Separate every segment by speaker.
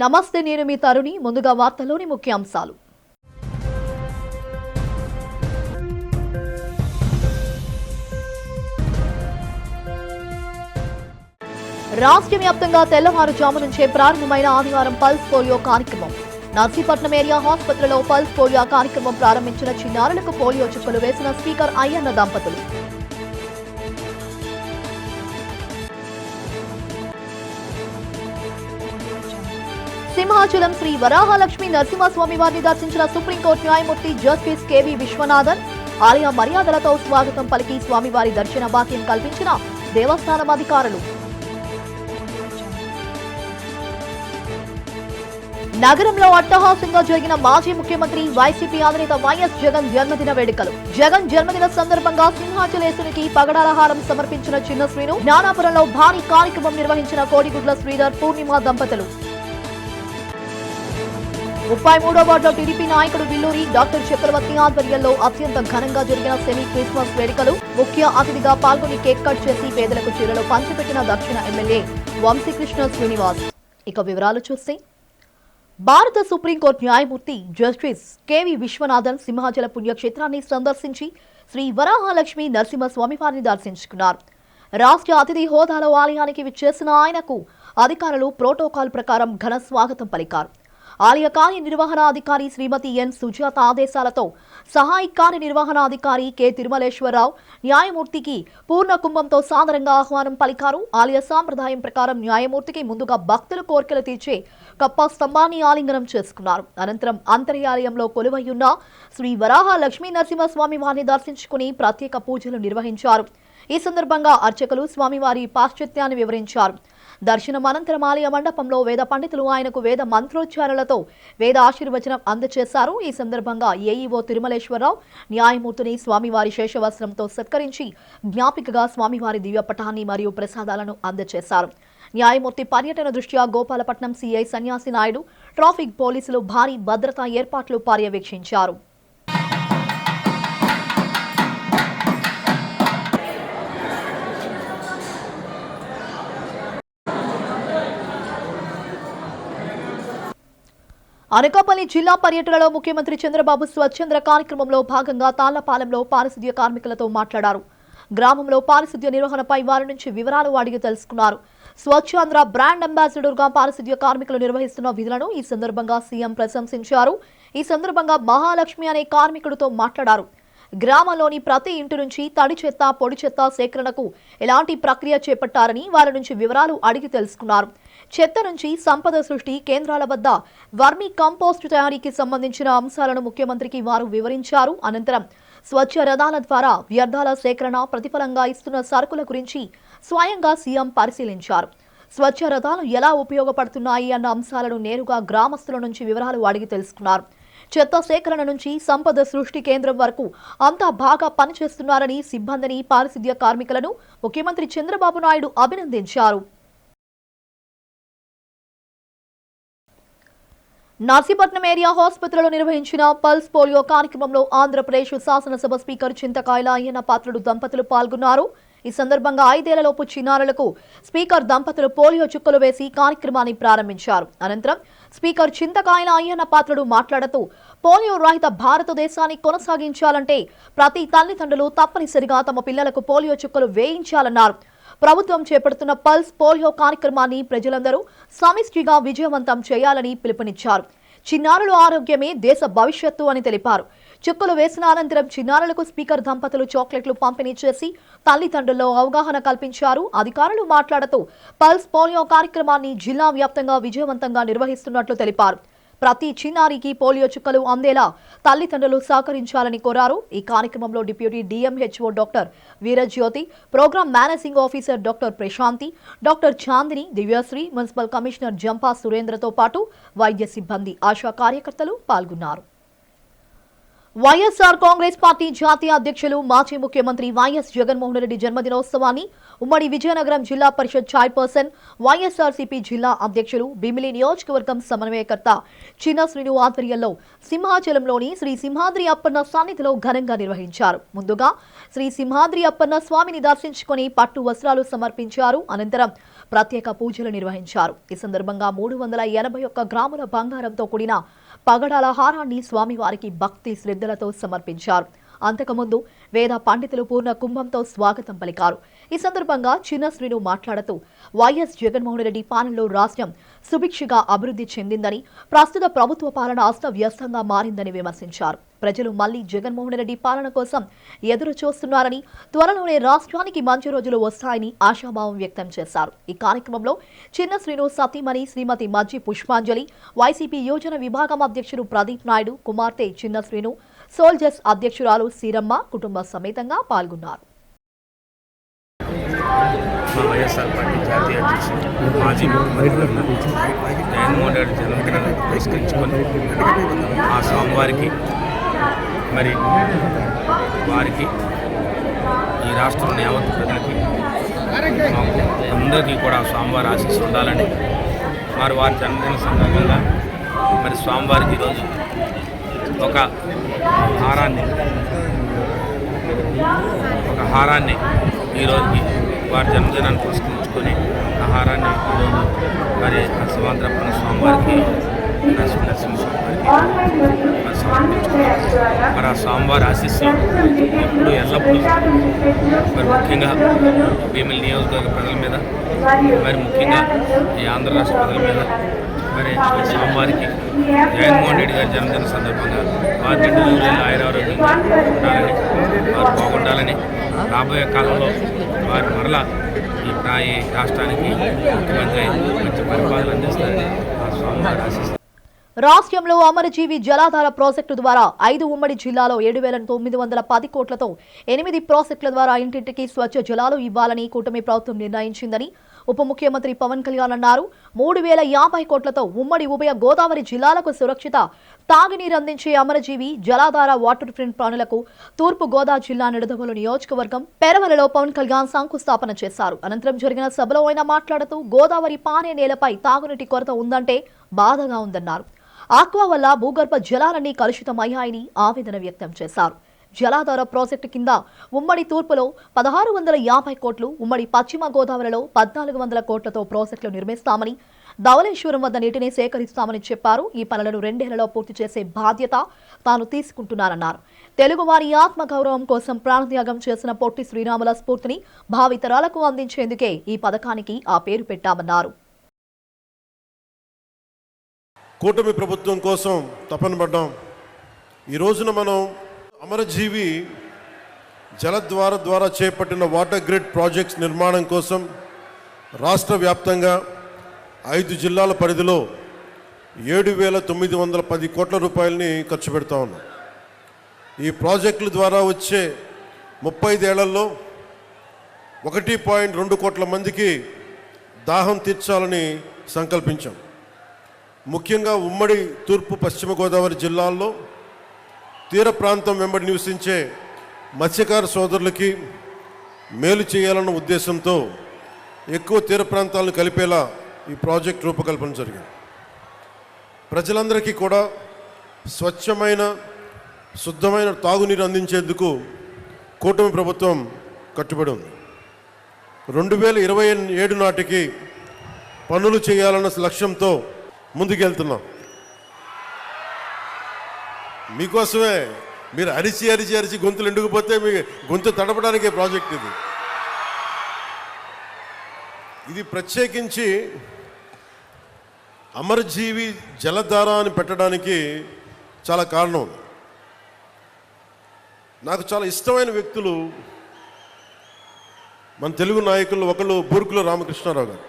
Speaker 1: నమస్తే, నేను మీ తరుణి. ముందుగా వార్తల్లోని ముఖ్యాంశాలు. రాష్ట్ర వ్యాప్తంగా తెల్లవారుజాము నుంచే ప్రారంభమైన ఆదివారం పల్స్ పోలియో కార్యక్రమం. నర్సీపట్నం ఏరియా ఆసుపత్రిలో పల్స్ పోలియో కార్యక్రమం ప్రారంభించిన చిన్నారులకు పోలియో చుక్కలు వేసిన స్పీకర్ అయ్యన్న దంపతులు. సింహాచలం శ్రీ వరాహలక్ష్మి నరసింహస్వామి వారిని దర్శించిన సుప్రీంకోర్టు న్యాయమూర్తి జస్టిస్ కెవి విశ్వనాథన్. ఆలయ మర్యాదలతో స్వాగతం పలికి స్వామివారి దర్శన భాగ్యం కల్పించిన దేవస్థానం అధికారులు. నగరంలో అట్టహాసంగా జరిగిన మాజీ ముఖ్యమంత్రి వైసీపీ అధినేత వైఎస్ జగన్ జన్మదిన వేడుకలు. జగన్ జన్మదిన సందర్భంగా సింహాచలేశునికి పగడాలహారం సమర్పించిన చిన్న శ్రీను. జ్ఞానాపురంలో భారీ కార్యక్రమం నిర్వహించిన కోడిగుడ్ల శ్రీధర్ పూర్ణిమ దంపతులు. 33వ వార్డులో టీడీపీ నాయకుడు విల్లూరి డాక్టర్ చక్రవర్తి ఆధ్వర్యంలో అత్యంత ఘనంగా జరిగిన సెమీ క్రిస్మస్ వేడుకలు. ముఖ్య అతిథిగా పాల్గొని కేక్ కట్ చేసి పేదలకు చీరలు పంచిపెట్టిన దక్షిణ ఎమ్మెల్యే వంశీకృష్ణ శ్రీనివాస్. ఇక వివరాలు చూస్తే, భారత సుప్రీంకోర్టు న్యాయమూర్తి జస్టిస్ కెవి విశ్వనాథన్ సింహాచల పుణ్యక్షేత్రాన్ని సందర్శించి శ్రీ వరాహలక్ష్మి నరసింహస్వామి వారిని దర్శించుకున్నారు. రాష్ట్ర అతిథి హోదాలో ఆలయానికి విచ్చేసిన ఆయనకు అధికారులు ప్రోటోకాల్ ప్రకారం ఘన స్వాగతం పలికారు. ఆలయ కార్యనిర్వహణాధికారి శ్రీమతి ఎన్ సుజాత ఆదేశాలతో సహాయ కార్యనిర్వహణాధికారి కె తిరుమలేశ్వరరావు న్యాయమూర్తికి పూర్ణ కుంభంతో సాదరంగా ఆహ్వానం పలికారు. ఆలయ సాంప్రదాయం ప్రకారం న్యాయమూర్తికి ముందుగా భక్తుల కోరికలు తీర్చే కప్ప స్తంభాన్ని ఆలింగనం చేసుకున్నారు. అనంతరం అంతర్యాలయంలో కొలువయ్యున్న శ్రీ వరాహ లక్ష్మీ నరసింహస్వామి వారిని దర్శించుకుని ప్రత్యేక పూజలు నిర్వహించారు. ఈ సందర్భంగా అర్చకులు స్వామివారి పాశ్చాత్యాన్ని వివరించారు. దర్శనం అనంతరం ఆలయ మండపంలో వేద పండితులు ఆయనకు వేద మంత్రోచ్చారాలతో వేద ఆశీర్వచనం అందజేశారు. ఈ సందర్భంగా ఏఈఓ తిరుమలేశ్వరరావు న్యాయమూర్తిని స్వామివారి శేషవస్త్రంతో సత్కరించి జ్ఞాపికగా స్వామివారి దివ్యపటాన్ని మరియు ప్రసాదాలను అందజేశారు. న్యాయమూర్తి పర్యటన దృష్ట్యా గోపాలపట్నం సిఐ సన్యాసి నాయుడు, ట్రాఫిక్ పోలీసులు భారీ భద్రతా ఏర్పాట్లు పర్యవేక్షించారు. అనకాపల్లి జిల్లా పర్యటనలో ముఖ్యమంత్రి చంద్రబాబు స్వచ్ఛంద్ర కార్యక్రమంలో భాగంగా తాళ్లపాలెంలో పారిశుద్ధ్య కార్మికులతో మాట్లాడారు. గ్రామంలో పారిశుద్ధ్య నిర్వహణపై వారి నుంచి వివరాలు అడిగి తెలుసుకున్నారు. స్వచ్ఛాంధ్ర బ్రాండ్ అంబాసిడర్ గా పారిశుద్ధ్య కార్మికులు నిర్వహిస్తున్న విధులను ఈ సందర్భంగా సీఎం ప్రశంసించారు. ఈ సందర్భంగా మహాలక్ష్మి అనే కార్మికుడితో మాట్లాడారు. గ్రామంలోని ప్రతి ఇంటి నుంచి తడి చెత్త, పొడి చెత్త సేకరణకు ఎలాంటి ప్రక్రియ చేపట్టారని వారి నుంచి వివరాలు అడిగి తెలుసుకున్నారు. చెత్త నుంచి సంపద సృష్టి కేంద్రాల వద్ద వర్మీ కంపోస్ట్ తయారీకి సంబంధించిన అంశాలను ముఖ్యమంత్రికి వారు వివరించారు. అనంతరం స్వచ్ఛ రథాల ద్వారా వ్యర్థాల సేకరణ ప్రతిఫలంగా ఇస్తున్న సరుకుల గురించి స్వయంగా సీఎం పరిశీలించారు. స్వచ్ఛ రథాలు ఎలా ఉపయోగపడుతున్నాయి అన్న అంశాలను నేరుగా గ్రామస్తుల నుంచి వివరాలు అడిగి తెలుసుకున్నారు. చెత్త సేకరణ నుంచి సంపద సృష్టి కేంద్రం వరకు అంతా బాగా పనిచేస్తున్నారని సిబ్బందిని, పారిశుద్ధ్య కార్మికులను ముఖ్యమంత్రి చంద్రబాబు నాయుడు అభినందించారు. నర్సీపట్నం ఏరియా ఆసుపత్రిలో నిర్వహించిన పల్స్ పోలియో కార్యక్రమంలో ఆంధ్రప్రదేశ్ శాసనసభ స్పీకర్ చింతకాయల అయ్యన్న పాత్రుడు దంపతులు పాల్గొన్నారు. ఈ సందర్భంగా 5 ఏళ్లలోపు చిన్నారులకు స్పీకర్ దంపతులు పోలియో చుక్కలు వేసి కార్యక్రమాన్ని ప్రారంభించారు. అనంతరం స్పీకర్ చింతకాయల అయ్యన్న పాత్రుడు మాట్లాడుతూ, పోలియో రహిత భారతదేశాన్ని కొనసాగించాలంటే ప్రతి తల్లిదండ్రులు తప్పనిసరిగా తమ పిల్లలకు పోలియో చుక్కలు వేయించాలన్నారు. ప్రభుత్వం చేపడుతున్న పల్స్ పోలియో కార్యక్రమాన్ని ప్రజలందరూ సమిష్టిగా విజయవంతం చేయాలని పిలుపునిచ్చారు. చిన్నారుల ఆరోగ్యమే దేశ భవిష్యత్తు అని తెలిపారు. చుక్కలు వేసిన అనంతరం చిన్నారులకు స్పీకర్ దంపతులు చాక్లెట్లు పంపిణీ చేసి తల్లిదండ్రుల్లో అవగాహన కల్పించారు. అధికారులు మాట్లాడుతూ పల్స్ పోలియో కార్యక్రమాన్ని జిల్లా వ్యాప్తంగా విజయవంతంగా నిర్వహిస్తున్నట్లు తెలిపారు. ప్రతి చిన్నారికి పోలియో చుక్కలు అందేలా తల్లిదండ్రులు సహకరించాలని కోరారు. ఈ కార్యక్రమంలో deputy DMHO doctor Veerajyothi, program managing officer doctor Prashanthi, doctor Chandini, Divyasri, municipal commissioner Jampa సురేంద్రతో పాటు వైద్య సిబ్బంది, ఆశా కార్యకర్తలు పాల్గొన్నారు. వైఎస్ఆర్ కాంగ్రెస్ పార్టీ జాతీయ అధ్యక్షులు మాజీ ముఖ్యమంత్రి వైఎస్ జగన్మోహన్ రెడ్డి జన్మదినోత్సవాన్ని ఉమ్మడి విజయనగరం జిల్లా పరిషత్ చైర్పర్సన్ వైఎస్ఆర్సీపీ జిల్లా అధ్యక్షులు భీమిలి నియోజకవర్గం సమన్వయకర్త చిన్న శ్రీను ఆధ్వర్యంలో సింహాచలంలోని శ్రీ సింహాద్రి అప్పన్న సన్నిధిలో ఘనంగా నిర్వహించారు. ముందుగా శ్రీ సింహాద్రి అప్పన్న స్వామిని దర్శించుకుని పట్టు వస్త్రాలు సమర్పించారు. అనంతరం ప్రత్యేక పూజలు నిర్వహించారు. ఈ సందర్భంగా 381 గ్రాముల బంగారంతో కూడిన పగడాల హారాన్ని స్వామివారికి భక్తి శ్రద్ధలతో సమర్పించారు. అంతకుముందు వేద పండితులు పూర్ణ కుంభంతో స్వాగతం పలికారు. ఈ సందర్భంగా చిన్న శ్రీను మాట్లాడుతూ వైఎస్ జగన్మోహన్ రెడ్డి పాలనలో రాష్ట్రం సుభిక్షగా అభివృద్ధి చెందిందని, ప్రస్తుత ప్రభుత్వ పాలన అస్తవ్యస్తంగా మారిందని విమర్శించారు. ప్రజలు మళ్లీ జగన్మోహన్ రెడ్డి పాలన కోసం ఎదురు చూస్తున్నారని, త్వరలోనే రాష్ట్రానికి మంచి రోజులు వస్తాయని ఆశాభావం వ్యక్తం చేశారు. ఈ కార్యక్రమంలో చిన్న శ్రీను సతీమణి శ్రీమతి మజ్జి పుష్పాంజలి, వైసీపీ యోజన విభాగం అధ్యక్షుడు ప్రదీప్ నాయుడు, కుమార్తె చిన్న శ్రీను, సోల్జర్స్ అధ్యక్షురాలు సీరమ్మ కుటుంబ సమేతంగా పాల్గొన్నారు.
Speaker 2: వైఎస్ఆర్ పార్టీ జాతీయ అధ్యక్షుడు మాజీ ముఖ్యమంత్రి జగన్మోహన్ రెడ్డి జన్మదినాన్ని పురస్కరించుకొని ఆ స్వామివారికి మరి వారికి ఈ రాష్ట్రంలోని యావత్ ప్రజలకి మాకు అందరికీ కూడా స్వామివారి ఆశీస్సు ఉండాలని మరి వారి జన్మదిన సందర్భంగా మరి స్వామివారికి ఈరోజు ఒక హారాన్ని ఈరోజుకి వారి జన్మదినాన్ని పురస్కరించుకొని ఆ హారాన్ని ఈరోజు మరి సింహాద్రప్పన్న స్వామివారికి మరి సమర్పించుకున్నాం. మరి ఆ స్వామివారి ఆశీస్సులు ఎప్పుడు ఎల్లప్పుడూ మరి ముఖ్యంగా భీమిలి నియోజకవర్గ ప్రజల మీద, మరి ముఖ్యంగా ఈ ఆంధ్ర రాష్ట్ర ప్రజల మీద, మరి స్వామివారికి జగన్మోహన్ రెడ్డి గారి జన్మదిన సందర్భంగా వారి నిండు ఆయురారోగ్యంగా ఉండాలని, వారు బాగుండాలని, రాబోయే కాలంలో వారి మరలా ఈ రాష్ట్రానికి ముఖ్యమంత్రి మంచి పరిపాలన అందిస్తారని ఆ స్వామివారి ఆశిస్తారు.
Speaker 1: రాష్ట్రంలో అమరజీవి జలాధార ప్రాజెక్టు ద్వారా 5 ఉమ్మడి జిల్లాలో 7,910 కోట్లతో 8 ప్రాజెక్టుల ద్వారా ఇంటింటికి స్వచ్ఛ జలాలు ఇవ్వాలని కూటమి ప్రభుత్వం నిర్ణయించిందని ఉప ముఖ్యమంత్రి పవన్ కళ్యాణ్ అన్నారు. 3,050 కోట్లతో ఉమ్మడి ఉభయ గోదావరి జిల్లాలకు సురక్షిత తాగునీరు అందించే అమరజీవి జలాధార వాటర్ ఫ్రంట్ పనులకు తూర్పు గోదావరి జిల్లా నిడదవోలు నియోజకవర్గం పెరవలలో పవన్ కళ్యాణ్ శంకుస్థాపన చేశారు. అనంతరం జరిగిన సభలో ఆయన మాట్లాడుతూ గోదావరి పానే నేలపై తాగునీటి కొరత ఉందంటే బాధగా ఉందన్నారు. ఆక్వా వల్ల భూగర్భ జలాలన్నీ కలుషితమయ్యాయని ఆవేదన వ్యక్తం చేశారు. జలాధార ప్రాజెక్టు కింద ఉమ్మడి తూర్పులో 1,650 కోట్లు, ఉమ్మడి పశ్చిమ గోదావరిలో 1,400 కోట్లతో ప్రాజెక్టులు నిర్మిస్తామని, ధవళేశ్వరం వద్ద నీటిని సేకరిస్తామని చెప్పారు. ఈ పనులను 2 ఏళ్లలో పూర్తి చేసే బాధ్యత తాను తీసుకుంటున్నానన్నారు. తెలుగువారి ఆత్మగౌరవం కోసం ప్రాణత్యాగం చేసిన పొట్టి శ్రీరాముల స్ఫూర్తిని భావితరాలకు అందించేందుకే ఈ పథకానికి ఆ పేరు పెట్టామన్నారు.
Speaker 3: కూటమి ప్రభుత్వం కోసం తపన పడ్డాం. ఈ రోజున మనం అమరజీవి జలద్వార ద్వారా చేపట్టిన వాటర్ గ్రిడ్ ప్రాజెక్ట్స్ నిర్మాణం కోసం రాష్ట్ర వ్యాప్తంగా 5 జిల్లాల పరిధిలో 7,910 కోట్ల రూపాయలని ఖర్చు పెడతా ఉన్నాం. ఈ ప్రాజెక్టుల ద్వారా వచ్చే 35 ఏళ్లలో 1.2 కోట్ల మందికి దాహం తీర్చాలని సంకల్పించాం. ముఖ్యంగా ఉమ్మడి తూర్పు పశ్చిమ గోదావరి జిల్లాల్లో తీర ప్రాంతం వెంబడి నివసించే మత్స్యకార సోదరులకి మేలు చేయాలన్న ఉద్దేశంతో ఎక్కువ తీర ప్రాంతాలను కలిపేలా ఈ ప్రాజెక్ట్ రూపకల్పన జరిగింది. ప్రజలందరికీ కూడా స్వచ్ఛమైన శుద్ధమైన తాగునీరు అందించేందుకు కూటమి ప్రభుత్వం కట్టుబడి ఉంది. 2027 నాటికి పనులు చేయాలన్న లక్ష్యంతో ముందుకెళ్తున్నాం. మీకోసమే, మీరు అరిచి గొంతులు ఎండుకుపోతే మీ గొంతు తడపడానికే ప్రాజెక్ట్ ఇది ప్రత్యేకించి అమరజీవి జలధార అని పెట్టడానికి చాలా కారణం ఉంది. నాకు చాలా ఇష్టమైన వ్యక్తులు మన తెలుగు నాయకులు ఒకళ్ళు బూర్గుల రామకృష్ణారావు గారు.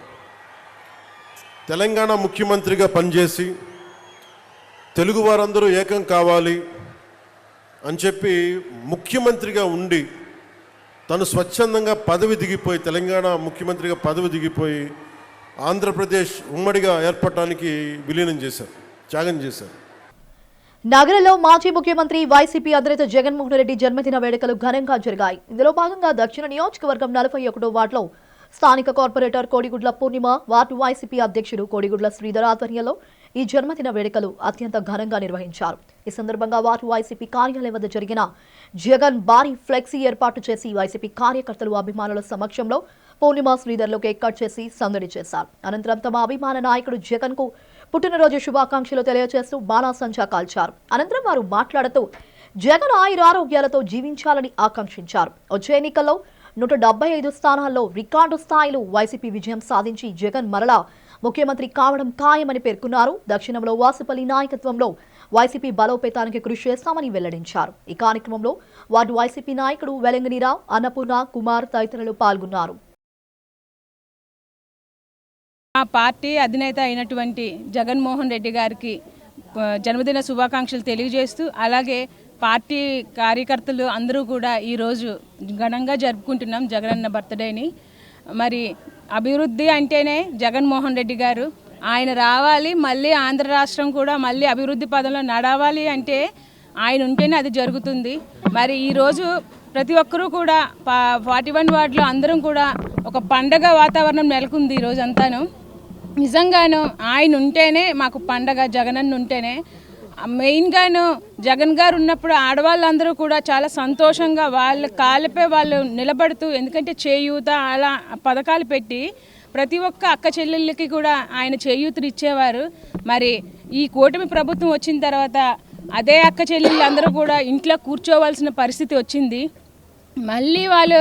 Speaker 3: తెలంగాణ ముఖ్యమంత్రిగా పనిచేసి తెలుగు వారందరూ ఏకం కావాలి అని చెప్పి ముఖ్యమంత్రిగా ఉండి తను స్వచ్ఛందంగా పదవి దిగిపోయి, తెలంగాణ ముఖ్యమంత్రిగా పదవి దిగిపోయి ఆంధ్రప్రదేశ్ ఉమ్మడిగా ఏర్పడటానికి విలీనం చేశారు, త్యాగం చేశారు.
Speaker 1: నగరంలో మాజీ ముఖ్యమంత్రి వైసీపీ అధినేత జగన్మోహన్ రెడ్డి జన్మదిన వేడుకలు ఘనంగా జరిగాయి. ఇందులో భాగంగా దక్షిణ నియోజకవర్గం 41వ వార్డులో స్థానిక కార్పొరేటర్ కోడిగుడ్ల పూర్ణిమ, వార్డు వైసీపీ అధ్యక్షుడు కోడిగుడ్ల శ్రీధర్ ఆధ్వర్యంలో ఈ జన్మదిన వేడుకలు అత్యంత ఘనంగా నిర్వహించారు. ఈ సందర్భంగా వార్డు వైసీపీ కార్యాలయం వద్ద జరిగిన జగన్ భారీ ఫ్లెక్సీ ఏర్పాటు చేసి వైసీపీ కార్యకర్తలు అభిమానుల సమక్షంలో పూర్ణిమ శ్రీధర్లు కేక్ కట్ చేసి సందడి చేశారు. అనంతరం తమ అభిమాన నాయకుడు జగన్ కు పుట్టినరోజు శుభాకాంక్షలు తెలియజేస్తూ బాణాసంచా కాల్చారు. అనంతరం వారు మాట్లాడుతూ జగన్ ఆయురారోగ్యాలతో జీవించాలని ఆకాంక్షించారు. వచ్చే ఎన్నికల్లో 175 స్థానాల్లో రికార్డు స్థాయిలో వైసీపీ విజయం సాధించి జగన్ మరలా ముఖ్యమంత్రి కావడం ఖాయమని పేర్కొన్నారు. దక్షిణంలో వాసుపల్లి నాయకత్వంలో వైసీపీ బలోపేతానికి కృషి చేస్తామని వెల్లడించారు. ఈ కార్యక్రమంలో వార్డు వైసీపీ నాయకుడు వెలంగినిరావు, అన్నపూర్ణ, కుమార్ తదితరులు పాల్గొన్నారు.
Speaker 4: మా పార్టీ అధినేత అయినటువంటి జగన్మోహన్ రెడ్డి గారికి జన్మదిన శుభాకాంక్షలు తెలియజేస్తూ, అలాగే పార్టీ కార్యకర్తలు అందరూ కూడా ఈరోజు ఘనంగా జరుపుకుంటున్నాం జగనన్న బర్త్డేని. మరి అభివృద్ధి అంటేనే జగన్మోహన్ రెడ్డి గారు, ఆయన రావాలి, మళ్ళీ ఆంధ్ర రాష్ట్రం కూడా మళ్ళీ అభివృద్ధి పదంలో నడవాలి అంటే ఆయన ఉంటేనే అది జరుగుతుంది. మరి ఈరోజు ప్రతి ఒక్కరూ కూడా 41 వార్డులో అందరం కూడా ఒక పండగ వాతావరణం నెలకొంది ఈరోజు అంతాను. నిజంగాను ఆయన ఉంటేనే మాకు పండగ, జగనన్న ఉంటేనే. మెయిన్గాను జగన్ గారు ఉన్నప్పుడు ఆడవాళ్ళందరూ కూడా చాలా సంతోషంగా వాళ్ళ కాళ్ళపై వాళ్ళు నిలబడుతూ, ఎందుకంటే చేయూత అలా పథకాలు పెట్టి ప్రతి ఒక్క అక్క చెల్లెళ్ళకి కూడా ఆయన చేయూతలు ఇచ్చేవారు. మరి ఈ కూటమి ప్రభుత్వం వచ్చిన తర్వాత అదే అక్క చెల్లెళ్ళు అందరూ కూడా ఇంట్లో కూర్చోవలసిన పరిస్థితి వచ్చింది. మళ్ళీ వాళ్ళ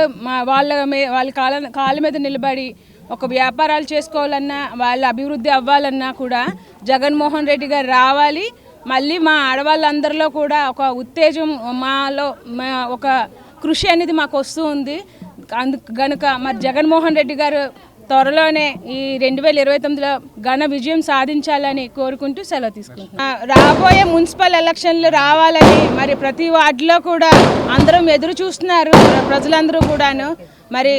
Speaker 4: కాళ్ళ మీద నిలబడి ఒక వ్యాపారాలు చేసుకోవాలన్నా, వాళ్ళ అభివృద్ధి అవ్వాలన్నా కూడా జగన్మోహన్ రెడ్డి గారు రావాలి. మళ్ళీ మా ఆడవాళ్ళందరిలో కూడా ఒక ఉత్తేజం, మాలో ఒక కృషి అనేది మాకు వస్తూ ఉంది. కనుక మరి జగన్మోహన్ రెడ్డి గారు త్వరలోనే ఈ 2029లో ఘన విజయం సాధించాలని కోరుకుంటూ సెలవు తీసుకుంటున్నాం. రాబోయే మున్సిపల్ ఎలక్షన్లు రావాలని మరి ప్రతి వార్డులో కూడా అందరం ఎదురు చూస్తున్నారు ప్రజలందరూ కూడాను. మరి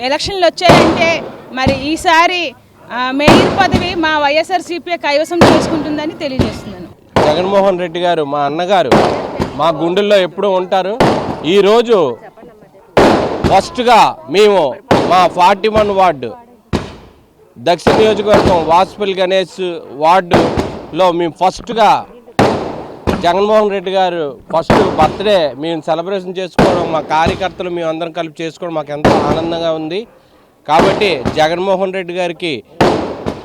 Speaker 4: ఎలక్షన్లు వచ్చాయంటే మరి ఈసారి మేయర్ పదవి మా వైఎస్ఆర్సీపీ కైవసం చేసుకుంటుందని తెలియజేస్తున్నాను.
Speaker 5: జగన్మోహన్ రెడ్డి గారు మా అన్నగారు, మా గుండెల్లో ఎప్పుడూ ఉంటారు. ఈరోజు ఫస్ట్గా మేము మా 41 వార్డు దక్షిణ నియోజకవర్గం వాసుపల్లి గణేష్ వార్డులో మేము ఫస్ట్గా జగన్మోహన్ రెడ్డి గారు ఫస్ట్ బర్త్డే మేము సెలబ్రేషన్ చేసుకోవడం, మా కార్యకర్తలు మేము అందరం కలిపి చేసుకోవడం మాకు ఎంతో ఆనందంగా ఉంది. కాబట్టి జగన్మోహన్ రెడ్డి గారికి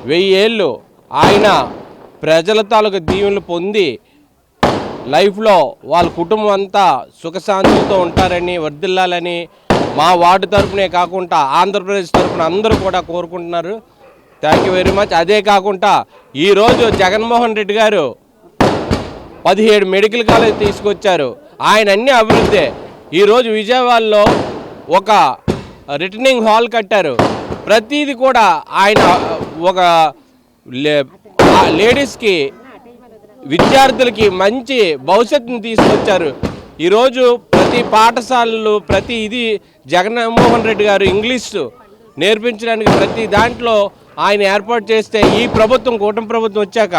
Speaker 5: 1000 ఏళ్ళు ఆయన ప్రజల తాలూకు దీవెనలు పొంది లైఫ్లో వాళ్ళ కుటుంబం అంతా సుఖశాంతులతో ఉంటారని, వర్ధిల్లాలని మా వార్డు తరఫునే కాకుండా ఆంధ్రప్రదేశ్ తరఫున అందరూ కూడా కోరుకుంటున్నారు. Thank you very much. అదే కాకుండా ఈరోజు జగన్మోహన్ రెడ్డి గారు 17 మెడికల్ కాలేజ్ తీసుకొచ్చారు. ఆయన అన్ని అభివృద్ధి. ఈరోజు విజయవాడలో ఒక రిటర్నింగ్ హాల్ కట్టారు. ప్రతిదీ కూడా ఆయన ఒక లేడీస్కి, విద్యార్థులకి మంచి భవిష్యత్తుని తీసుకొచ్చారు. ఈరోజు ప్రతి పాఠశాలలు ప్రతి ఇది జగన్మోహన్ రెడ్డి గారు ఇంగ్లీషు నేర్పించడానికి ప్రతి దాంట్లో ఆయన ఏర్పాటు చేస్తే ఈ ప్రభుత్వం, కూటమి ప్రభుత్వం వచ్చాక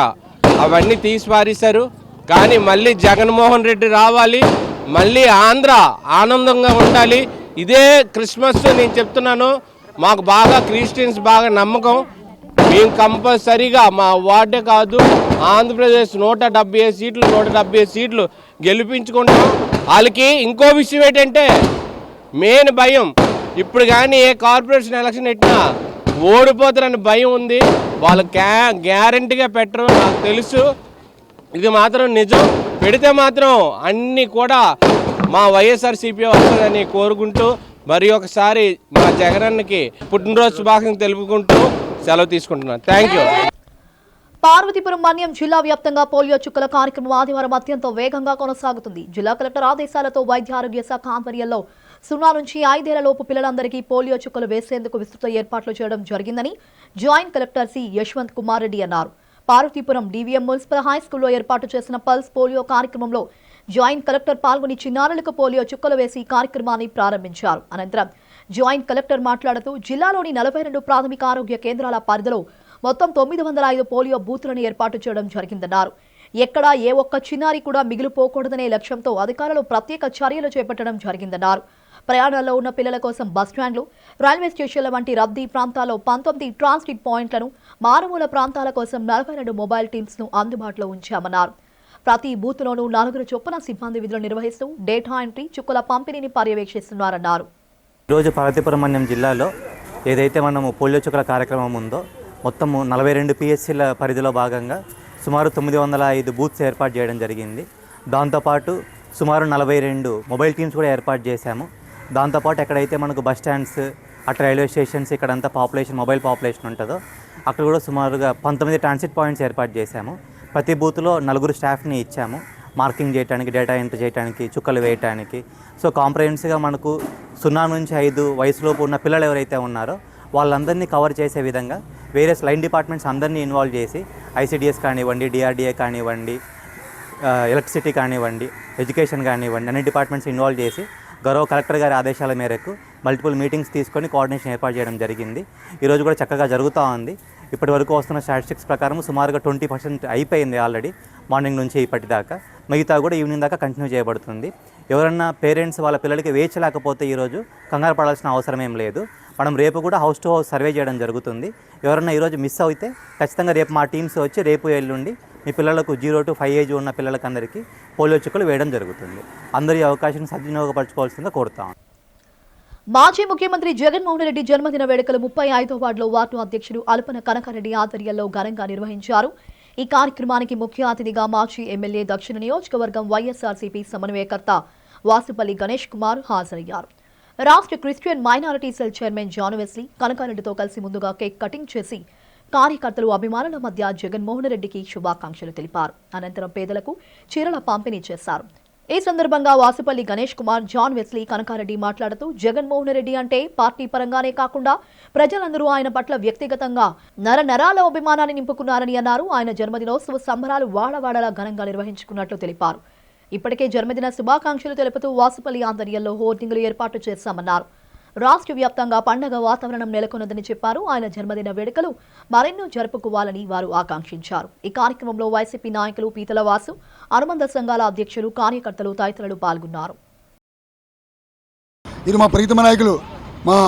Speaker 5: అవన్నీ తీసి పారేశారు. కానీ మళ్ళీ జగన్మోహన్ రెడ్డి రావాలి, మళ్ళీ ఆంధ్ర ఆనందంగా ఉండాలి. ఇదే క్రిస్మస్ నేను చెప్తున్నాను. మాకు బాగా క్రిస్టియన్స్ బాగా నమ్మకం. మేము కంపల్సరీగా మా వార్డే కాదు, ఆంధ్రప్రదేశ్ 170 సీట్లు గెలిపించుకుంటాం. వాళ్ళకి ఇంకో విషయం ఏంటంటే మెయిన్ భయం, ఇప్పుడు కానీ ఏ కార్పొరేషన్ ఎలక్షన్ పెట్టినా ఓడిపోతారని భయం ఉంది. వాళ్ళు గ్యారంటీగా పెట్టరు, నాకు తెలుసు. ఇది మాత్రం నిజం. పెడితే మాత్రం అన్నీ కూడా మా వైఎస్ఆర్సీపీ వస్తుందని కోరుకుంటూ మరి ఒకసారి మా జగనన్నకి పుట్టినరోజు శుభాకాంక్షలు తెలుపుకుంటూ సెలవు తీసుకుంటున్నాను. Thank you.
Speaker 1: పార్వతీపురం మన్యం జిల్లా వ్యాప్తంగా పోలియో చుక్కల కార్యక్రమం ఆదివారం అత్యంత వేగంగా కొనసాగుతుంది. జిల్లా కలెక్టర్ ఆదేశాలతో వైద్య ఆరోగ్య శాఖ ఆధ్వర్యంలో 0 నుంచి 5 ఏళ్లలోపు పిల్లలందరికీ పోలియో చుక్కలు వేసేందుకు విస్తృత ఏర్పాట్లు చేయడం జరిగిందని joint collector C Yashwant Kumar Reddy అన్నారు. పార్వతీపురం డివిఎం మున్సిపల్ హైస్కూల్లో ఏర్పాటు చేసిన పల్స్ పోలియో కార్యక్రమంలో జాయింట్ కలెక్టర్ పాల్గొని చిన్నారులకు పోలియో చుక్కలు వేసి కార్యక్రమాన్ని ప్రారంభించారు. అనంతరం జాయింట్ కలెక్టర్ మాట్లాడుతూ జిల్లాలోని 42 ప్రాథమిక ఆరోగ్య కేంద్రాల పరిధిలో మొత్తం 905 పోలియో బూతులను ఏర్పాటు చేయడం జరిగిందన్నారు. ఎక్కడా ఏ ఒక్క చిన్నారి కూడా మిగిలిపోకూడదనే లక్ష్యంతో అధికారులు ప్రత్యేక చర్యలు చేపట్టడం జరిగిందన్నారు. ప్రయాణాల్లో ఉన్న పిల్లల కోసం బస్టాండ్లు, రైల్వే స్టేషన్ల వంటి రద్దీ ప్రాంతాల్లో 19 ట్రాన్సిట్ పాయింట్లను, మారుమూల ప్రాంతాల కోసం 42 మొబైల్ టీమ్స్ ను అందుబాటులో ఉంచామన్నారు. ప్రతి బూత్లోనూ 4 చొప్పున సిబ్బంది విధులు నిర్వహిస్తూ డేటా ఎంట్రీ, చుక్కల పంపిణీని పర్యవేక్షిస్తున్నారన్నారు.
Speaker 6: ఈరోజు పార్వతీపురం జిల్లాలో ఏదైతే మనము పోలియో చుక్కల కార్యక్రమం ఉందో మొత్తము 42 పిఎస్సీల పరిధిలో భాగంగా సుమారు 905 బూత్స్ ఏర్పాటు చేయడం జరిగింది. దాంతోపాటు సుమారు 42 మొబైల్ టీమ్స్ కూడా ఏర్పాటు చేశాము. దాంతోపాటు ఎక్కడైతే మనకు బస్ స్టాండ్స్, అటు రైల్వే స్టేషన్స్, ఇక్కడంతా మొబైల్ పాపులేషన్ ఉంటుందో అక్కడ కూడా సుమారుగా 19 ట్రాన్సిట్ పాయింట్స్ ఏర్పాటు చేశాము. ప్రతి బూత్లో 4 స్టాఫ్ని ఇచ్చాము, మార్కింగ్ చేయడానికి, డేటా ఎంట్రీ చేయడానికి, చుక్కలు వేయడానికి. సో కాంప్రహెన్సివ్గా మనకు 0 నుంచి 5 వయసులోపు ఉన్న పిల్లలు ఎవరైతే ఉన్నారో వాళ్ళందరినీ కవర్ చేసే విధంగా వేరియస్ లైన్ డిపార్ట్మెంట్స్ అందరినీ ఇన్వాల్వ్ చేసి ఐసిడిఎస్ కానివ్వండి, డిఆర్డిఏ కానివ్వండి, ఎలక్ట్రిసిటీ కానివ్వండి, ఎడ్యుకేషన్ కానివ్వండి, అన్ని డిపార్ట్మెంట్స్ ఇన్వాల్వ్ చేసి గౌరవ కలెక్టర్ గారి ఆదేశాల మేరకు మల్టిపుల్ మీటింగ్స్ తీసుకొని కోఆర్డినేషన్ ఏర్పాటు చేయడం జరిగింది. ఈరోజు కూడా చక్కగా జరుగుతూ ఉంది. ఇప్పటి వరకు వస్తున్న స్టాటిస్టిక్స్ ప్రకారం సుమారుగా 20% అయిపోయింది ఆల్రెడీ మార్నింగ్ నుంచి ఇప్పటిదాకా. మిగతా కూడా ఈవినింగ్ దాకా కంటిన్యూ చేయబడుతుంది. ఎవరన్నా పేరెంట్స్ వాళ్ళ పిల్లలకి వేయలేకపోతే ఈరోజు కంగారు పడాల్సిన అవసరం ఏం లేదు. మనం రేపు కూడా హౌస్ టు హౌస్ సర్వే చేయడం జరుగుతుంది. ఎవరన్నా ఈరోజు మిస్ అయితే ఖచ్చితంగా రేపు మా టీమ్స్ వచ్చి రేపు ఎల్లుండి మీ పిల్లలకు 0 to 5 ఏజ్ ఉన్న పిల్లలకందరికీ పోలియో చుక్కలు వేయడం జరుగుతుంది. అందరూ ఈ అవకాశం సద్వినియోగపరచుకోవాల్సిందిగా కోరుతాం.
Speaker 1: మాజీ ముఖ్యమంత్రి జగన్మోహన్ రెడ్డి జన్మదిన వేడుకలు 35వ వార్డులో వార్డు అధ్యక్షుడు అల్పన కనకారెడ్డి ఆధ్వర్యంలో ఘనంగా నిర్వహించారు. ఈ కార్యక్రమానికి ముఖ్య అతిథిగా మాజీ ఎమ్మెల్యే దక్షిణ నియోజకవర్గం వైఎస్ఆర్సీపీ సమన్వయకర్త వాసుపల్లి గణేష్ కుమార్ హాజరయ్యారు. రాష్ట్ర Christian minority cell chairman John Wesley కనకారెడ్డితో కలిసి ముందుగా కేక్ కటింగ్ చేసి కార్యకర్తలు, అభిమానుల మధ్య జగన్మోహన్ రెడ్డికి శుభాకాంక్షలు తెలిపారు. అనంతరం పేదలకు చీరల పంపిణీ చేశారు. ఈ సందర్భంగా వాసుపల్లి గణేష్ కుమార్, జాన్ వెస్లీ కనకారెడ్డి మాట్లాడుతూ జగన్మోహన్ రెడ్డి అంటే పార్టీ పరంగానే కాకుండా ప్రజలందరూ ఆయన పట్ల వ్యక్తిగతంగా నరాల అభిమానాన్ని నింపుకున్నారని అన్నారు. ఆయన జన్మదినోత్సవ సంబరాలు వాడవాడలా ఘనంగా నిర్వహించుకున్నట్లు తెలిపారు. ఇప్పటికే జన్మదిన శుభాకాంక్షలు తెలుపుతూ వాసుపల్లి ఆధ్వర్యంలో హోర్డింగులు ఏర్పాటు చేశామన్నారు. రాష్ట్ర వ్యాప్తంగా పండగ వాతావరణం నెలకొన్నదని చెప్పారు. ఆయన జన్మదిన వేడుకలు మరెన్నో జరుపుకోవాలని వారు ఆకాంక్షించారు. ఈ కార్యక్రమంలో వైసీపీ నాయకులు పీతల వాసు, అనుబంధ సంఘాల అధ్యక్షులు, కార్యకర్తలు తదితరులు పాల్గొన్నారు.
Speaker 7: ఇది మా ప్రీతమ నాయకులు, మా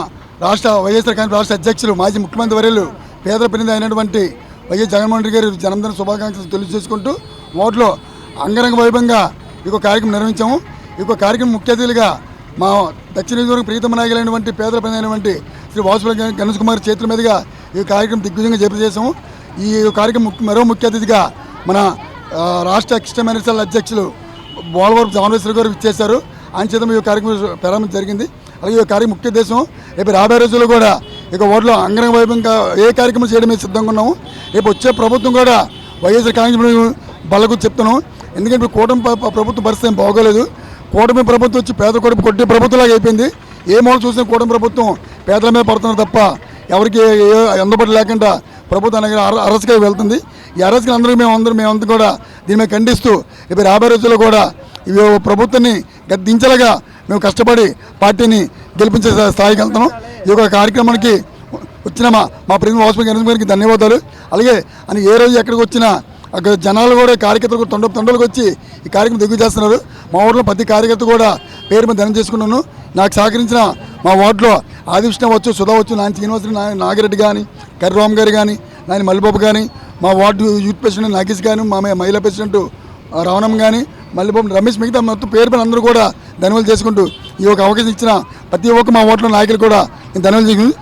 Speaker 7: వైఎస్ఆర్ కాంగ్రెస్ రాష్ట్ర అధ్యక్షులు, మాజీ ముఖ్యమంత్రి వర్యులు, పేదల ప్రతినిధి అయినటువంటి వైఎస్ జగన్మోహన్ రెడ్డి గారి జన్మదిన శుభాకాంక్షలు తెలియజేసుకుంటూ ఓట్లో అంగరంగ వైభవంగా ఈ కార్యక్రమం నిర్వహించాము. ఈ కార్యక్రమం ముఖ్య అతిథులుగా మా దక్షిణ నియోజకవర్గం ప్రీతమ నాయకులైనటువంటి పేదల ప్రతినిధి అయినటువంటి శ్రీ వాసుపల్లి గణేష్ కుమార్ చేతుల మీదుగా ఈ కార్యక్రమం దిగ్విజయంగా చేపట్టేశాము. ఈ కార్యక్రమం మరో ముఖ్య అతిథిగా మన రాష్ట్ర క్రిస్టియన్ మైనారిటీ సెల్ అధ్యక్షులు బోలవరపు జాన్ వెస్లీ గారు ఇచ్చేశారు. ఆయన చేత ఈ కార్యక్రమం ప్రారంభం జరిగింది. అలాగే ఈ కార్యక్రమం ముఖ్య ఉద్దేశం రేపు రాబోయే రోజుల్లో కూడా ఓట్లో అంగరంగ వైభవంగా ఏ కార్యక్రమం చేయడం మీద సిద్ధంగా ఉన్నాము. రేపు వచ్చే ప్రభుత్వం కూడా వైఎస్ఆర్ కాంగ్రెస్ బలకు చెప్తున్నాం. ఎందుకంటే కూటమి ప్రభుత్వం పరిస్థితి బాగోలేదు. కూటమి ప్రభుత్వం వచ్చి పేద కొట్టే ప్రభుత్వంలాగా అయిపోయింది. ఏ మూల చూసిన కూటమి ప్రభుత్వం పేదల మీద పడుతున్నారు తప్ప ఎవరికి అందుబాటు లేకుండా ప్రభుత్వం అనేది అరసగా వెళ్తుంది. ఈ అరసగా మేమంతా కూడా దీని మీద ఖండిస్తూ రేపు రాబోయే రోజుల్లో కూడా ఈ ప్రభుత్వాన్ని దించేలాగా మేము కష్టపడి పార్టీని గెలిపించే స్థాయికి వెళ్తాము. ఈ కార్యక్రమానికి వచ్చిన మా ప్రీతమ వాసుపల్లి గణేష్ గారికి ధన్యవాదాలు. అలాగే అని ఏ రోజు ఎక్కడికి వచ్చినా అక్కడ జనాలు కూడా కార్యకర్తలు తండలకు వచ్చి ఈ కార్యక్రమం దిగువ చేస్తున్నారు. మా ఊర్లో ప్రతి కార్యకర్త కూడా పేరు మీద ధనం చేసుకున్నాను. నాకు సహకరించిన మా వార్డులో ఆదివిష్ణ వచ్చు, సుధా వచ్చు, నాయన శ్రీనివాసరెడ్డి, నాగిరెడ్డి కానీ, కర్రరామ్ గారు కానీ, నాయన మల్లిబాబు కానీ, మా వార్డు యూత్ ప్రెసిడెంట్ నాగేష్ కానీ, మా మహిళా ప్రెసిడెంట్ రావణం కానీ, మల్లిబాబు, రమేష్, మిగతా మొత్తం పేరు మీద అందరూ కూడా ధన్యవాదాలు చేసుకుంటూ ఈ అవకాశం ఇచ్చిన ప్రతి ఒక్క మా వార్డులో నాయకులు కూడా నేను ధన్యవాదాలు చేసుకుంటూ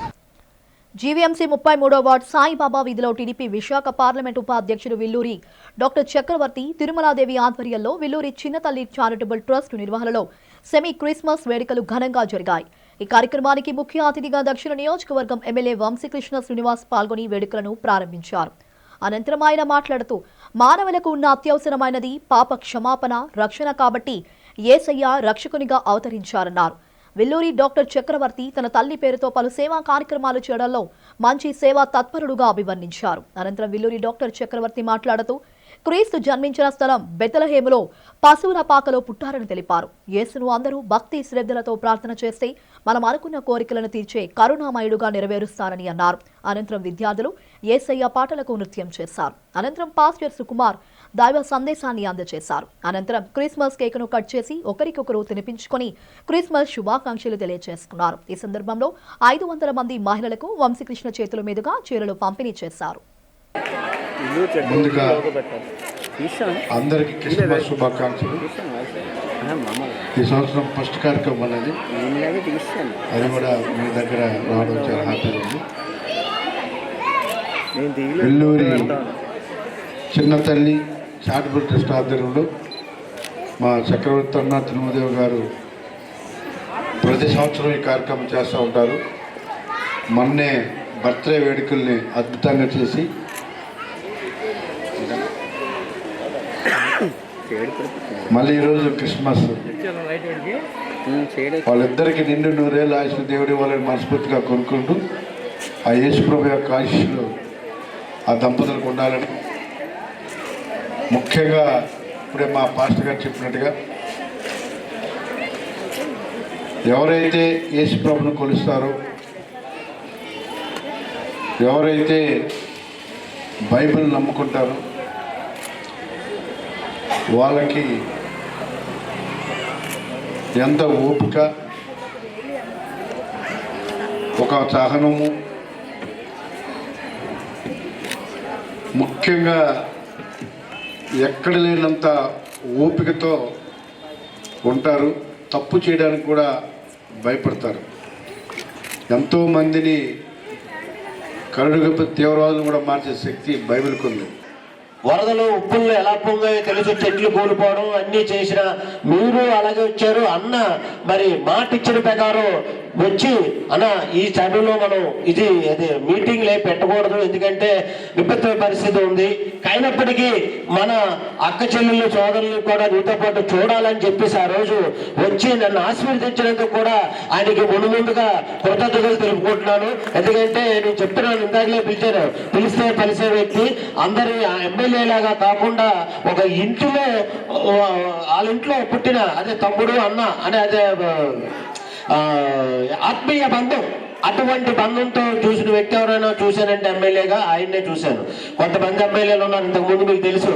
Speaker 1: జీవీఎంసీ 33వ వార్డు సాయిబాబా వీధిలో టీడీపీ విశాఖ పార్లమెంట్ ఉపాధ్యక్షుడు విల్లూరి డాక్టర్ చక్రవర్తి తిరుమలాదేవి ఆధ్వర్యంలో విల్లూరి చిన్నతల్లి చారిటబుల్ ట్రస్ట్ నిర్వహణలో సెమీ క్రిస్మస్ వేడుకలు ఘనంగా జరిగాయి. ఈ కార్యక్రమానికి ముఖ్య అతిథిగా దక్షిణ నియోజకవర్గం ఎమ్మెల్యే వంశీకృష్ణ శ్రీనివాస్ పాల్గొని వేడుకలను ప్రారంభించారు. అనంతరం ఆయన మాట్లాడుతూ మానవులకు ఉన్న అత్యవసరమైనది పాప క్షమాపణ, రక్షణ కాబట్టి యేసయ్య రక్షకునిగా అవతరించారన్నారు. విల్లూరి డాక్టర్ చక్రవర్తి తన తల్లి పేరుతో పలు సేవా కార్యక్రమాలు చేయడంలో మంచి సేవా తత్పరుడుగా అభివర్ణించారు. అనంతరం విల్లూరి డాక్టర్ చక్రవర్తి మాట్లాడుతూ క్రీస్తు జన్మించిన స్థలం బెతలహేములో పశువుల పాకలో పుట్టారని తెలిపారు. యేసును అందరూ భక్తి శ్రద్ధలతో ప్రార్థన చేస్తే మనం అనుకున్న కోరికలను తీర్చే కరుణామయుడుగా నెరవేరుస్తారని అన్నారు. అనంతరం విద్యార్థులు యేసయ్య పాటలకు నృత్యం చేశారు. అనంతరం పాస్టర్ సుకుమార్ దైవ సందేశాన్ని అందజేశారు. అనంతరం క్రిస్మస్ కేకును కట్ చేసి ఒకరికొకరు తినిపించుకొని క్రిస్మస్ శుభాకాంక్షలు తెలియజేసుకున్నారు. ఈ సందర్భంలో 500 మంది మహిళలకు వంశీకృష్ణ చేతుల మీదుగా చీరలు పంపిణీ చేశారు.
Speaker 8: ముందుగా అందరికీ క్రిస్మస్ శుభాకాంక్షలు. ఈ సంవత్సరం ఫస్ట్ కార్యక్రమం అనేది అది కూడా మీ దగ్గర రావడం చాలా హ్యాపీగా ఉంది. వెల్లూరి చిన్న తల్లి చారిటబుల్ ట్రస్ట్ ఆధ్వర్యంలో మా చక్రవర్తి అన్న తిరుమదేవ్ గారు ప్రతి సంవత్సరం ఈ కార్యక్రమం చేస్తూ ఉంటారు. మొన్నే బర్త్డే వేడుకల్ని అద్భుతంగా చేసి మళ్ళీ ఈరోజు క్రిస్మస్ వాళ్ళిద్దరికీ నిండు నూరేళ్ళు ఆయుష్ దేవుడి వాళ్ళని మనస్ఫూర్తిగా కొనుక్కుంటూ ఆ యేసుప్రభు యొక్క ఆయుష్లు ఆ దంపతులకు ఉండాలని, ముఖ్యంగా ఇప్పుడే మా పాస్టర్ గారు చెప్పినట్టుగా ఎవరైతే యేసుప్రభును కొలుస్తారో, ఎవరైతే బైబిల్ నమ్ముకుంటారో వాళ్ళకి ఎంత ఓపిక, ఒక సహనము, ముఖ్యంగా ఎక్కడ లేనంత ఓపికతో ఉంటారు. తప్పు చేయడానికి కూడా భయపడతారు. ఎంతోమందిని కరుడుగప్ప తీవ్రవాదులు కూడా మార్చే శక్తి బైబిల్కి ఉంది.
Speaker 9: వరదలు ఉప్పుల్లో ఎలా పొంగాయో తెలుసు, చెట్లు కూలిపోవడం అన్నీ చేసిన మీరు అలాగే వచ్చారు. అన్న మరి మాట ఇచ్చిన ప్రకారం వచ్చి అన్న ఈ సభలో మనం ఇది అదే మీటింగ్లే పెట్టకూడదు, ఎందుకంటే విపత్తు పరిస్థితి ఉంది, అయినప్పటికీ మన అక్క చెల్లెళ్ళు సోదరులు కూడా నీతో పాటు చూడాలని చెప్పేసి ఆ రోజు వచ్చి నన్ను ఆశీర్వదించినందుకు కూడా ఆయనకి ముందుగా కృతజ్ఞతలు తెలుపుకుంటున్నాను. ఎందుకంటే నేను చెప్తున్నాను, ఇందాకలే పిలిస్తే కలిసే వ్యక్తి అందరి ఎమ్మెల్యేలాగా కాకుండా ఒక ఇంట్లో వాళ్ళ ఇంట్లో పుట్టిన అదే తమ్ముడు అన్న అనే అదే ఆత్మీయ బంధం, అటువంటి బంధంతో చూసిన వ్యక్తి ఎవరైనా చూశానంటే ఎమ్మెల్యేగా ఆయన్నే చూశాను. కొంతమంది ఎమ్మెల్యేలు ఉన్నారు, ఇంతకుముందు మీకు తెలుసు,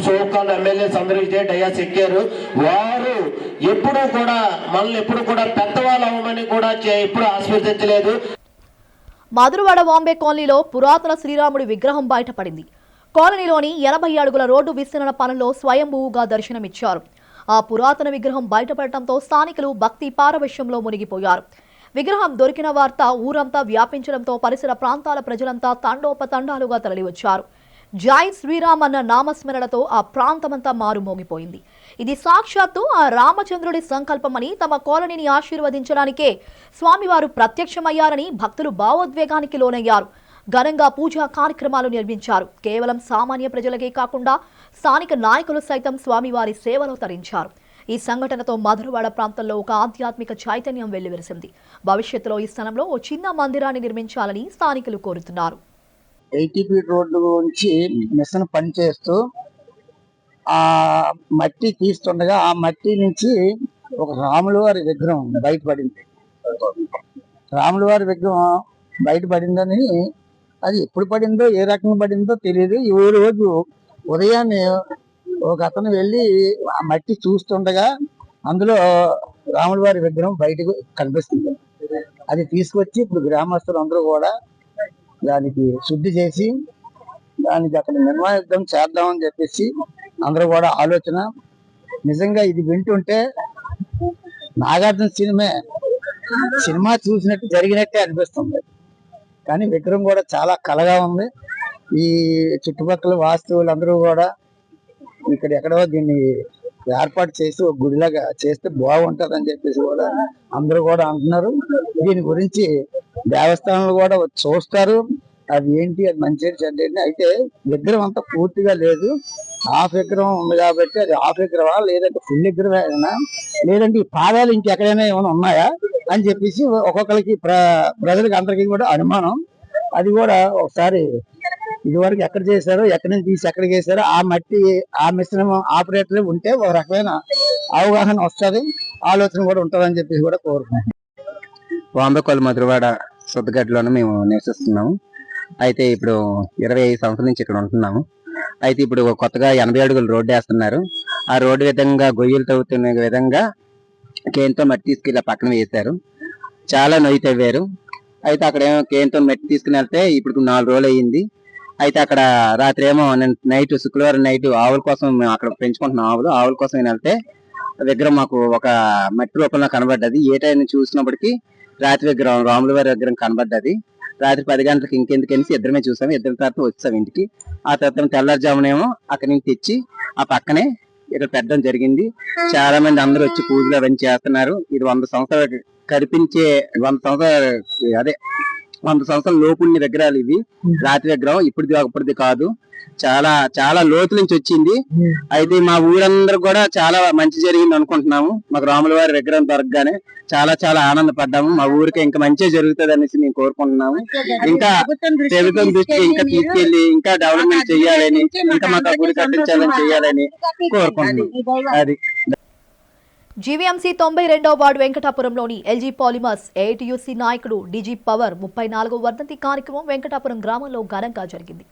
Speaker 9: సోకాల్ ఎమ్మెల్యేస్ అందరూ ఇదే డయాస్ ఎక్కారు. వారు ఎప్పుడూ కూడా మనల్ని ఎప్పుడు కూడా పెద్దవాళ్ళు అవ్వమని కూడా ఎప్పుడు ఆస్వాదించలేదు.
Speaker 1: మధురవాడ వాంబే కాలనీలో పురాతన శ్రీరాముడి విగ్రహం బయటపడింది. కాలనీలోని 80 అడుగుల రోడ్డు విస్తరణ పనుల్లో స్వయంభూగా దర్శనమిచ్చారు. ఆ పురాతన విగ్రహం బయటపడటంతో స్థానికులు భక్తి పారవశ్యంలో మునిగిపోయారు. విగ్రహం దొరికిన వార్త ఊరంతా వ్యాపించడంతో పరిసర ప్రాంతాల ప్రజలంతా తండోపతండాలుగా తరలివచ్చారు. జై శ్రీరామ్ అన్న నామస్మరణతో ఆ ప్రాంతమంతా మారుమోగిపోయింది. ఇది సాక్షాత్తు ఆ రామచంద్రుడి సంకల్పమని, తమ కాలనీని ఆశీర్వదించడానికే స్వామివారు ప్రత్యక్షమయ్యారని భక్తులు భావోద్వేగానికి లోనయ్యారు. ఘనంగా పూజా కార్యక్రమాలు నిర్వహించారు. కేవలం సామాన్య ప్రజలకే కాకుండా స్థానిక నాయకులు సైతం స్వామివారి సేవలో తరించారు. ఈ సంఘటనతో మధురవాడ ప్రాంతంలో ఒక ఆధ్యాత్మిక చైతన్యం వెల్లివిరిసింది. భవిష్యత్తులో ఈ స్థలంలో ఓ చిన్న మందిరాన్ని నిర్మించాలని స్థానికులు కోరుతున్నారు.
Speaker 10: 80 ఫీట్ రోడ్డు నుంచి మిషన్ పనిచేస్తూ ఆ మట్టి తీస్తుండగా ఆ మట్టి నుంచి ఒక రాముల వారి విగ్రహం బయటపడింది. రాముల వారి విగ్రహం బయటపడిందని, అది ఎప్పుడు పడిందో ఏ రకంగా పడిందో తెలియదు. ఈ రోజు ఉదయాన్నే ఒక అతను వెళ్ళి ఆ మట్టి చూస్తుండగా అందులో రాముల వారి విగ్రహం బయటకు కనిపిస్తుంది. అది తీసుకొచ్చి ఇప్పుడు గ్రామస్తులు అందరూ కూడా దానికి శుద్ధి చేసి దానికి అక్కడ నిర్మాణం చేద్దామని చెప్పేసి అందరూ కూడా ఆలోచన. నిజంగా ఇది వింటుంటే నాగార్జున సినిమా చూసినట్టు జరిగినట్టే అనిపిస్తుంది. కానీ విగ్రహం కూడా చాలా కళగా ఉంది. ఈ చుట్టుపక్కల వాస్తువులు అందరూ కూడా ఇక్కడ ఎక్కడో దీన్ని ఏర్పాటు చేసి ఒక గుడిలాగా చేస్తే బాగుంటది అని చెప్పేసి కూడా అందరూ కూడా అంటున్నారు. దీని గురించి దేవస్థానాలు కూడా చూస్తారు, అది ఏంటి, అది మంచి చెడ్డ. అయితే విగ్రహం అంతా పూర్తిగా లేదు, హాఫ్ విగ్రహం ఉంది కాబట్టి అది హాఫ్ విగ్రహమా లేదంటే ఫుల్ విగ్రహమేనా లేదంటే ఈ పాదాలు ఇంకెక్కడైనా ఏమైనా ఉన్నాయా అని చెప్పేసి ఒక్కొక్కరికి ప్రజలకు అందరికీ కూడా అనుమానం. అది కూడా ఒకసారి ఇదివరకు ఎక్కడ చేశారో, ఎక్కడి నుంచి తీసి ఎక్కడికి వేసారో ఆ మట్టి ఆ మిశ్రమం ఆపరేటర్ ఉంటే ఒక రకమైన అవగాహన వస్తుంది, ఆలోచన కూడా ఉంటుందని చెప్పేసి కూడా కోరుకుంటున్నాం.
Speaker 11: వాంబేకోల్ మధురవాడ సొద్దుగడ్డలోనే మేము నివసిస్తున్నాము. అయితే ఇప్పుడు 25 సంవత్సరాల నుంచి ఇక్కడ ఉంటున్నాము. అయితే ఇప్పుడు కొత్తగా 80 అడుగుల రోడ్డు వేస్తున్నారు. ఆ రోడ్డు విధంగా గొయ్యలు తవ్వుతున్న విధంగా కేన్తో మట్టి తీసుకెళ్ళి పక్కన వేశారు. చాలా నొయ్యి తవ్వారు. అయితే అక్కడ ఏమో కేన్తో మట్టి తీసుకుని వెళ్తే ఇప్పుడు 4 రోజులు అయ్యింది. అయితే అక్కడ రాత్రి ఏమో నైట్ శుక్రవారం నైట్ ఆవుల కోసం మేము అక్కడ పెంచుకుంటున్నాం. ఆవుల కోసం నేను వెళ్తే విగ్రహం మాకు ఒక మట్టి రూపంలో కనబడ్డది. ఏ టైం చూసినప్పటికీ రాత్రి విగ్రహం, రాముల వారి విగ్రహం కనబడ్డది. రాత్రి 10 గంటలకు ఇంకెందుకనేసి ఇద్దరమే చూసాము. ఇద్దరి తర్వాత వచ్చాం ఇంటికి. ఆ తర్వాత తెల్లారుజామునేమో అక్కడి నుంచి తెచ్చి ఆ పక్కనే ఇక్కడ పెట్టడం జరిగింది. చాలా మంది అందరూ వచ్చి పూజలు అవన్నీ చేస్తున్నారు. ఇది 100 సంవత్సరాలు కనిపించే 100 సంవత్సరాల లోపుణ్య విగ్రహాలు ఇవి. రాత్రి విగ్రహం ఇప్పటిది కాదు, చాలా చాలా లోతు నుంచి వచ్చింది. అయితే మా ఊరందరూ కూడా చాలా మంచి జరిగింది అనుకుంటున్నాము. మాకు రాముల వారి విగ్రహం దొరకగానే చాలా చాలా ఆనందపడ్డాము. మా ఊరికి ఇంకా మంచిగా జరుగుతుంది అనేసి మేము కోరుకుంటున్నాము. ఇంకా ప్రభుత్వం దృష్టికి ఇంకా తీసుకెళ్లి ఇంకా డెవలప్మెంట్ చేయాలని, ఇంకా మాకు గుడి కట్టించాలని చేయాలని కోరుకుంటున్నాం. అది
Speaker 1: జీవీఎంసీ 92వ వార్డు వెంకటాపురంలోని ఎల్జీ పాలిమర్స్ ఏఐటీయూసీ నాయకుడు డీజీ పవర్ 34వ వర్ధంతి కార్యక్రమం వెంకటాపురం గ్రామంలో ఘనంగా జరిగింది.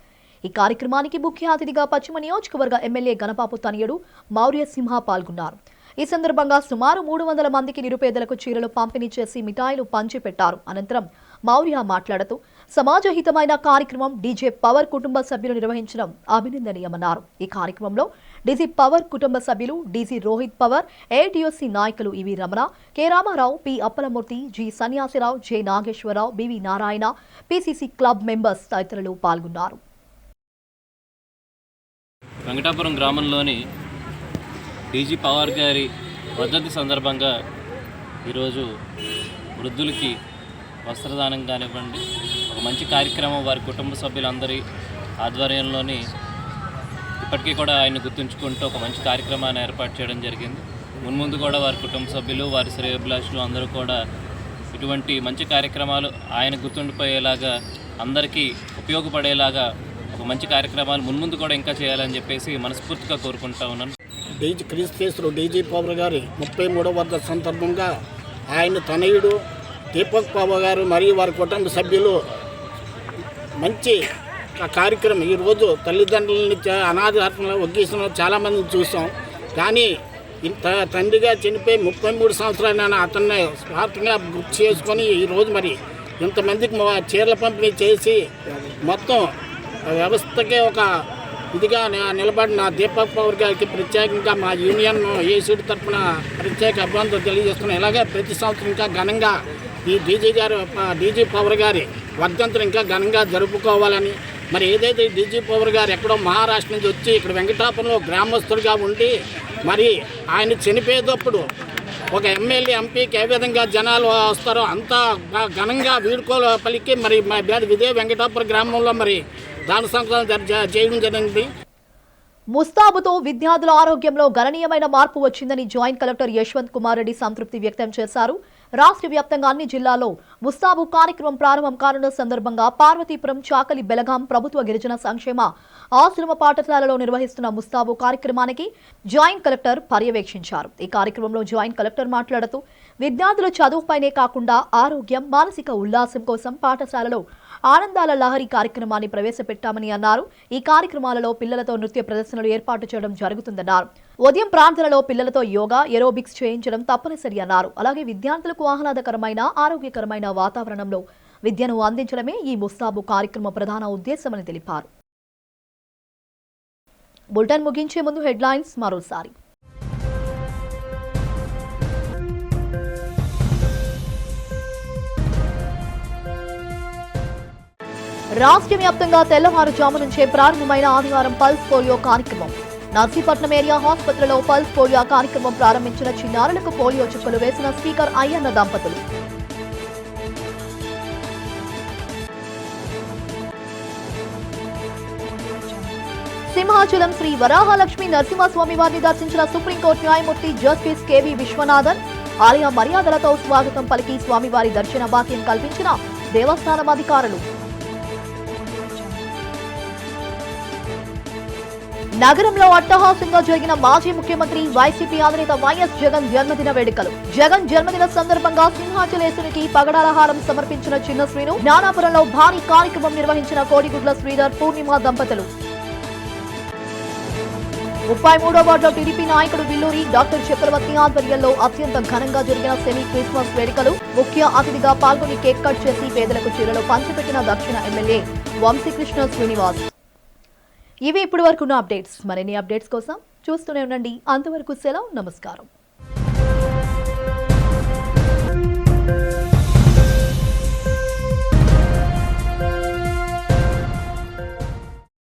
Speaker 1: ఈ కార్యక్రమానికి ముఖ్య అతిథిగా పశ్చిమ నియోజకవర్గ ఎమ్మెల్యే గణపాపు తనయుడు మౌర్య సింహ పాల్గొన్నారు. ఈ సందర్భంగా సుమారు 300 మందికి నిరుపేదలకు చీరలు పంపిణీ చేసి మిఠాయిలు పంచిపెట్టారు. అనంతరం మౌర్య మాట్లాడుతూ సమాజహితమైన కార్యక్రమం డీజే పవర్ కుటుంబ సభ్యులు నిర్వహించడం అభినందనీయమన్నారు. ఈ కార్యక్రమంలో డీజీ పవర్ కుటుంబ సభ్యులు డీజీ రోహిత్ పవర్, ఏఐటీయూసీ నాయకులు E V Ramana, K Ramarao, P Appalamurthy, G Sanyasirao, J Nageswararao, B V Narayana, PCC club members తదితరులు పాల్గొన్నారు.
Speaker 12: వెంకటాపురం గ్రామంలోని డీజీ పవర్ గారి వర్ధంతి సందర్భంగా ఈరోజు వృద్ధులకి వస్త్రదానం కానివ్వండి, ఒక మంచి కార్యక్రమం వారి కుటుంబ సభ్యులందరి ఆధ్వర్యంలోని ఇప్పటికీ కూడా ఆయన గుర్తుంచుకుంటూ ఒక మంచి కార్యక్రమాన్ని ఏర్పాటు చేయడం జరిగింది. మున్ముందు కూడా వారి కుటుంబ సభ్యులు, వారి శ్రేయోభిలాషులు అందరూ కూడా ఇటువంటి మంచి కార్యక్రమాలు ఆయన గుర్తుండిపోయేలాగా, అందరికీ ఉపయోగపడేలాగా ఒక మంచి కార్యక్రమాలు మున్ముందు కూడా ఇంకా చేయాలని చెప్పేసి మనస్ఫూర్తిగా కోరుకుంటా ఉన్నాను.
Speaker 13: క్రీస్తుడు డీజీ పవర్ గారి 33వ వర్ధంతి సందర్భంగా ఆయన తనయుడు దీపక్ పవర్ గారు మరియు వారి కుటుంబ సభ్యులు మంచి కార్యక్రమం. ఈరోజు తల్లిదండ్రులని అనాథాశ్రమంలో ఒగ్గేసిన చాలామందిని చూసాం. కానీ ఇంత తండ్రిగా చనిపోయి 33 సంవత్సరాలు అతన్ని స్వార్థంగా గుర్తు చేసుకొని ఈరోజు మరి ఇంతమందికి చీరల పంపిణీ చేసి మొత్తం వ్యవస్థకే ఒక ఇదిగా నిలబడిన దీపక్ పవర్ గారికి ప్రత్యేకంగా మా యూనియన్ ఏసీడీ తరఫున ప్రత్యేక అభినందనలు తెలియజేస్తున్నాం. ఇలాగే ప్రతి సంవత్సరం ఇంకా ఘనంగా ఈ డీజీ పవర్ గారి వర్ధంతులు ఇంకా ఘనంగా జరుపుకోవాలని, మరి ఏదైతే డీజీ పవర్ గారు ఎక్కడో మహారాష్ట్ర నుంచి వచ్చి ఇక్కడ వెంకటాపురంలో గ్రామస్తులుగా ఉండి మరి ఆయన చనిపోయేటప్పుడు ఒక ఎమ్మెల్యే ఎంపీకి ఏ విధంగా జనాలు వస్తారో అంతా ఘనంగా వీడుకోలు పలికి మరి ఇదే వెంకటాపురం గ్రామంలో మరి దాని సంక్రాంతి చేయడం జరిగింది.
Speaker 1: ముస్తాబుతో విద్యార్థుల ఆరోగ్యంలో గణనీయమైన మార్పు వచ్చిందని జాయింట్ కలెక్టర్ యశ్వంత్ కుమార్ రెడ్డి సంతృప్తి వ్యక్తం చేశారు. రాష్ట్ర వ్యాప్తంగా అన్ని జిల్లాల్లో ముస్తాబు కార్యక్రమం ప్రారంభం కానున్న సందర్భంగా పార్వతీపురం, చాకలి, బెలగాం ప్రభుత్వ గిరిజన సంక్షేమ ఆశ్రమ పాఠశాలలో నిర్వహిస్తున్న ముస్తాబు కార్యక్రమానికి జాయింట్ కలెక్టర్ పర్యవేక్షించారు. ఈ కార్యక్రమంలో జాయింట్ కలెక్టర్ మాట్లాడుతూ విద్యార్థుల చదువుపైనే కాకుండా ఆరోగ్యం, మానసిక ఉల్లాసం కోసం పాఠశాలలో ఆనందాల లహరి కార్యక్రమాన్ని ప్రవేశపెట్టామని అన్నారు. ఈ కార్యక్రమాలలో పిల్లలతో నృత్య ప్రదర్శనలు ఏర్పాటు చేయడం జరుగుతుందన్నారు. ఉదయం ప్రార్థనలో పిల్లలతో యోగా, ఏరోబిక్స్ చేయించడం తప్పనిసరి అన్నారు. అలాగే విద్యార్థులకు ఆహ్లాదకరమైన, ఆరోగ్యకరమైన వాతావరణంలో విద్యను అందించడమే ఈ ముస్తాబు కార్యక్రమ ప్రధాన ఉద్దేశమని తెలిపారు. బులెటిన్ ముగించే ముందు హెడ్లైన్స్ మరోసారి. రాష్ట్ర వ్యాప్తంగా తెల్లవారుజాము నుంచే ప్రారంభమైన ఆదివారం పల్స్ పోలియో కార్యక్రమం. నర్సీపట్నం ఏరియా ఆసుపత్రిలో పల్స్ పోలియో కార్యక్రమం ప్రారంభించిన చిన్నారులకు పోలియో చుక్కలు వేసిన స్పీకర్ అయ్యన్న దంపతులు. సింహాచలం శ్రీ వరాహలక్ష్మి నరసింహస్వామి వారిని దర్శించిన సుప్రీంకోర్టు న్యాయమూర్తి జస్టిస్ కెవి విశ్వనాథన్. ఆలయ మర్యాదలతో స్వాగతం పలికి స్వామివారి దర్శన భాగ్యం కల్పించిన దేవస్థానం అధికారులు. నగరంలో అట్టహాసంగా జరిగిన మాజీ ముఖ్యమంత్రి వైసీపీ అధినేత వైఎస్ జగన్ జన్మదిన వేడుకలు. జగన్ జన్మదిన సందర్భంగా సింహాచలేశ్వరికి పగడాలహారం సమర్పించిన చిన్న శ్రీను. జ్ఞానాపురంలో భారీ కార్యక్రమం నిర్వహించిన కోడిగుడ్ల శ్రీధర్, పూర్ణిమ దంపతులు. 33వ వార్డులో టీడీపీ నాయకుడు విల్లూరి డాక్టర్ చక్రవర్తి ఆధ్వర్యంలో అత్యంత ఘనంగా జరిగిన సెమీ క్రిస్మస్ వేడుకలు. ముఖ్య అతిథిగా పాల్గొని కేక్ కట్ చేసి పేదలకు చీరలు పంచిపెట్టిన దక్షిణ ఎమ్మెల్యే వంశీకృష్ణ శ్రీనివాస్. ఇవి ఇప్పటి వరకున్న అప్డేట్స్. మరిన్ని అప్డేట్స్ కోసం చూస్తూనే ఉండండి. అంతవరకు సెలవు, నమస్కారం.